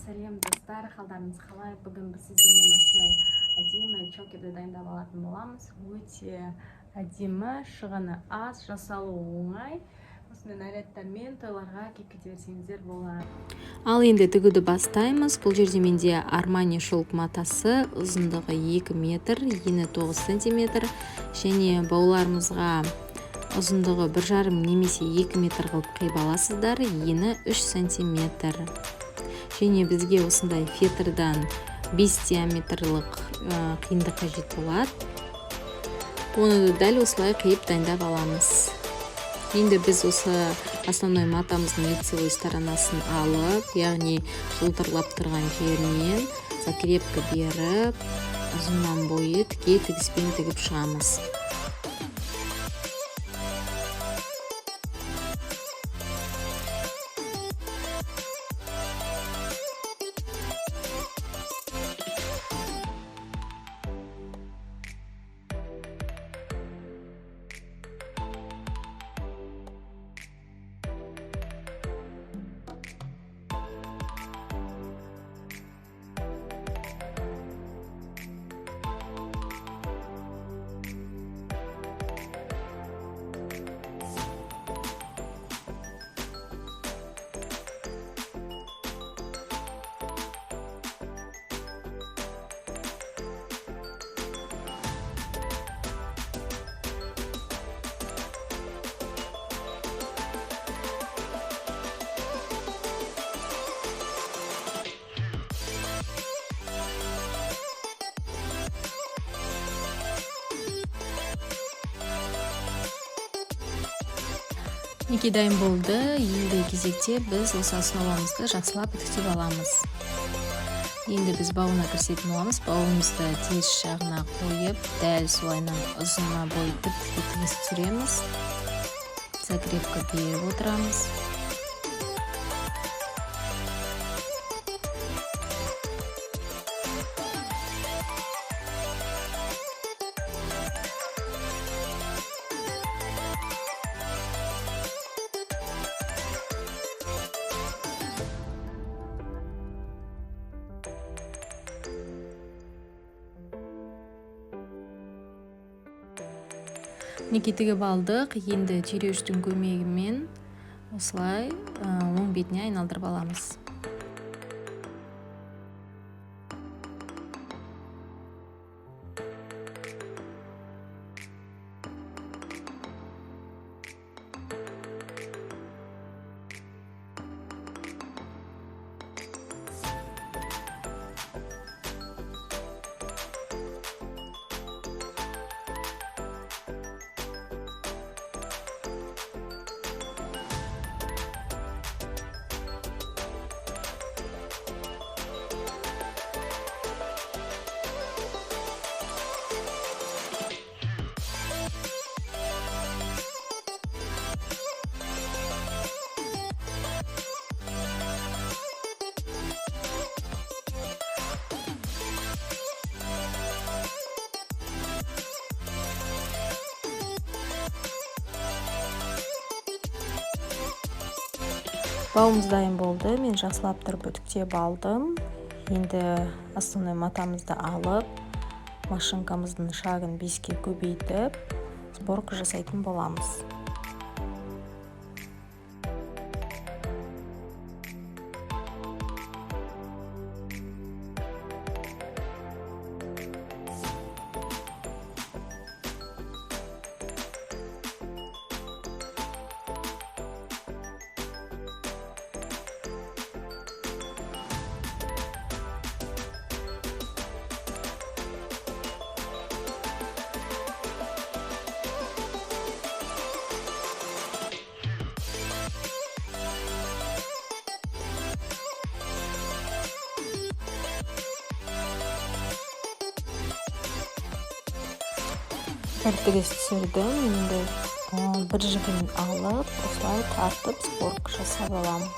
Сәлем достар, қалдарыңыз қалай? Бүгін біз сіздермен осындай әдемі чокерді дайындап алатын боламыз. Өте әдемі, шығыны аз, жасалуы оңай. Осындай нарядтармен тойларға киіп кете берсеңіздер болады. Ал енді тігуді бастаймыз. Бұл жерде менде Armani шелк матасы, ұзындығы 2 метр, ені 9 сантиметр, және бауларымызға ұзындығы 1,5 немесе 2 метр қылып қиып аласыздар, ені 3 сантиметр. Және бізге осындай фетрдан 5 диаметрлік қиындық қажет болады. Оны дәл осылай қиып дайындап аламыз. Енді біз осы основной матамыздың лицевой сторонасын алып, яғни жылтырлап тұрған жерінен закрепка беріп, ұзыннан бойы тіке тігіспен тігіп шығамыз. Неке дайын болды. Енді кезекте біз осы основамызды жақсылап үтіктеп аламыз. Енді біз бауына кірісетін боламыз. Бауымызды теріс жағына қойып, дәл солайынан ұзына бойы тігіс түсіреміз. Закрепка беріп отырамыз. Неке тігіп алдық. Енді түйреуіштің көмегімен осылай оң бетіне айналдырып аламыз. Бауымыз дайын болды. Мен жақсылап тұрып үтіктеп алдым. Енді основной матамызды алып, машинкамыздың шагын 5-ке көбейтіп, сборка жасайтын боламыз. Бір тігіс түсірдім. Енді бір жігін алып, осылай тартып, сборка жасап аламын.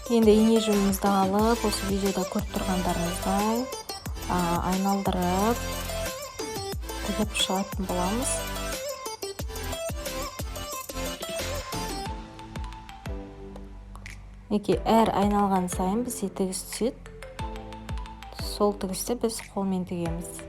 Енді ине жүнімізді алып, осы видеода көріп тұрғандарыңыздай айналдырып тігіп шығатын боламыз. Әр айналған сайын бізде тігіс түседі. Сол тігісті біз қолмен тігеміз.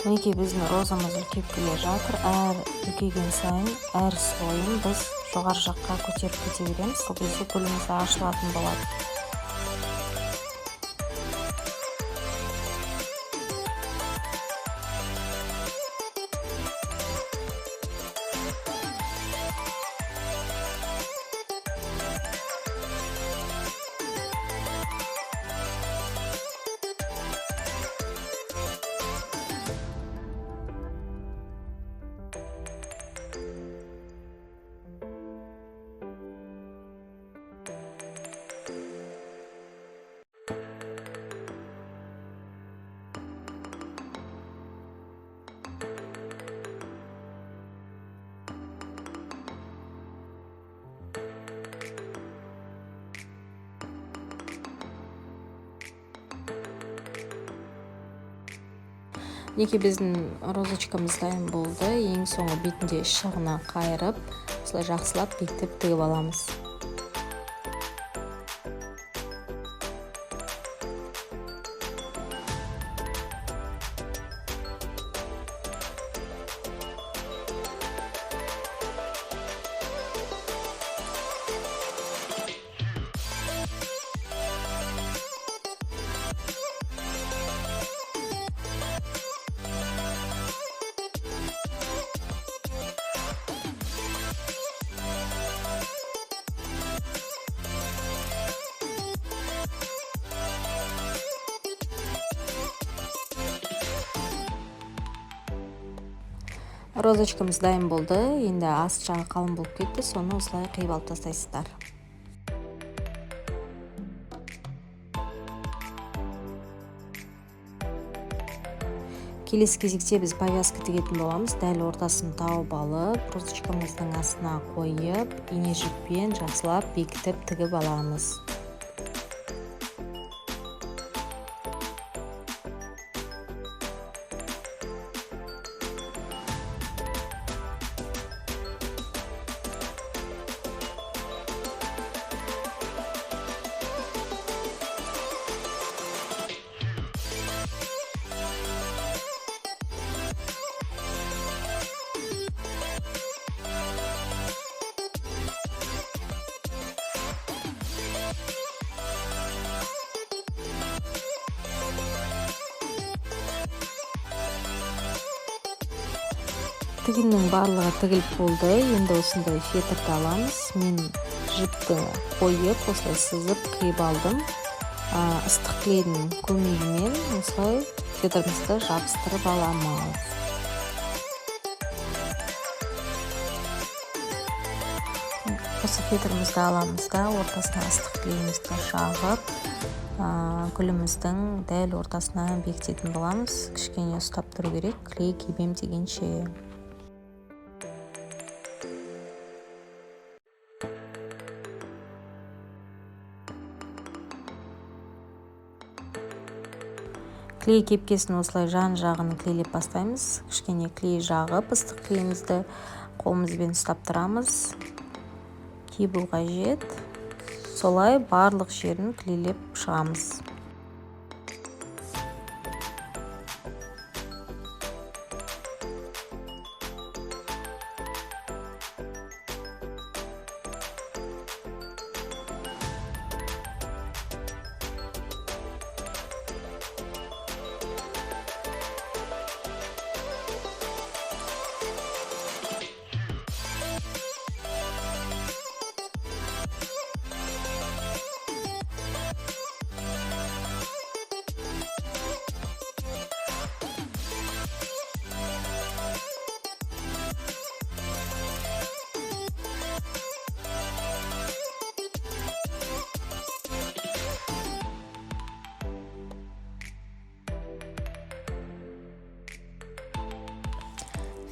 Мінекей біздің розамыз үлкейіп келе жатыр. Әр үлкейген сайын әр слойын біз жоғары жаққа көтеріп кете береміз. Сол кезде гүліміз ашылатын болады. Неке біздің розочкамыз дайын болды. Ең соңы бетінде шығына қайырып, осылай жақсылап бекітіп тігіп аламыз. Розочкамыз дайын болды. Енді аст жағы қалың болып кетті. Соны осылай қиып алып тастайсыздар. Келесі кезекте біз повязка тігетін боламыз. Дәл ортасын тауып алып, розочкамыздың астына қойып, ине жіппен жақсылап бекітіп тігіп аламыз. Тігіннің барлығы тігіліп болды. Енді осындай фетрді аламыз. Мен жіпті қойып, осылай сызып қиып алдым. Ыстық клейдің көмегімен осылай фетрімізді жабыстырып аламыз. Осы фетрімізді аламыз да ортасына ыстық клейімізді жағып, гүліміздің дәл ортасына бекітетін боламыз. Кішкене ұстап тұру керек, клей кебем дегенше. Клей кепкесін осылай жан жағын клейлеп бастаймыз. Кішкене клей жағып, ыстық клейімізді қолымызбен ұстап тұрамыз. Кебу қажет. Солай барлық жерін клейлеп шығамыз.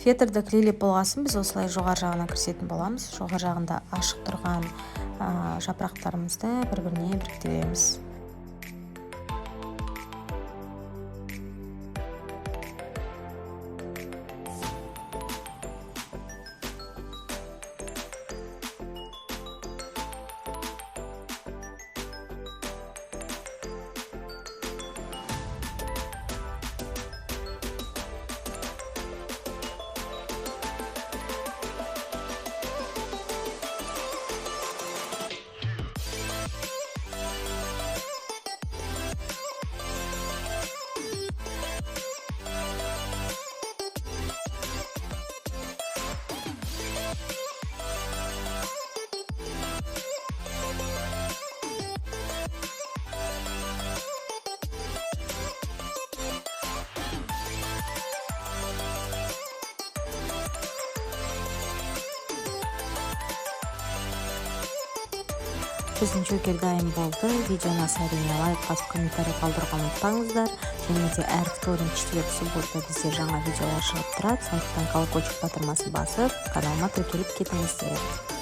фетрді клейлеп болғасын біз осылай жоғары жағына кірісетін боламыз. Жоғары жағында ашық тұрған жапырақтарымызды бір-біріне біріктіреміз. Біздің жокер дайын болды. Видеоны әрине лайк басып, комментарий қалдыруға ұмытпаңыздар. Және де әр вторник, четверг, суббота бізде жаңа видеолар шығып тұрады. Сондықтан колокольчик батырмасын басып, каналыма тіркеліп кетіңіздер.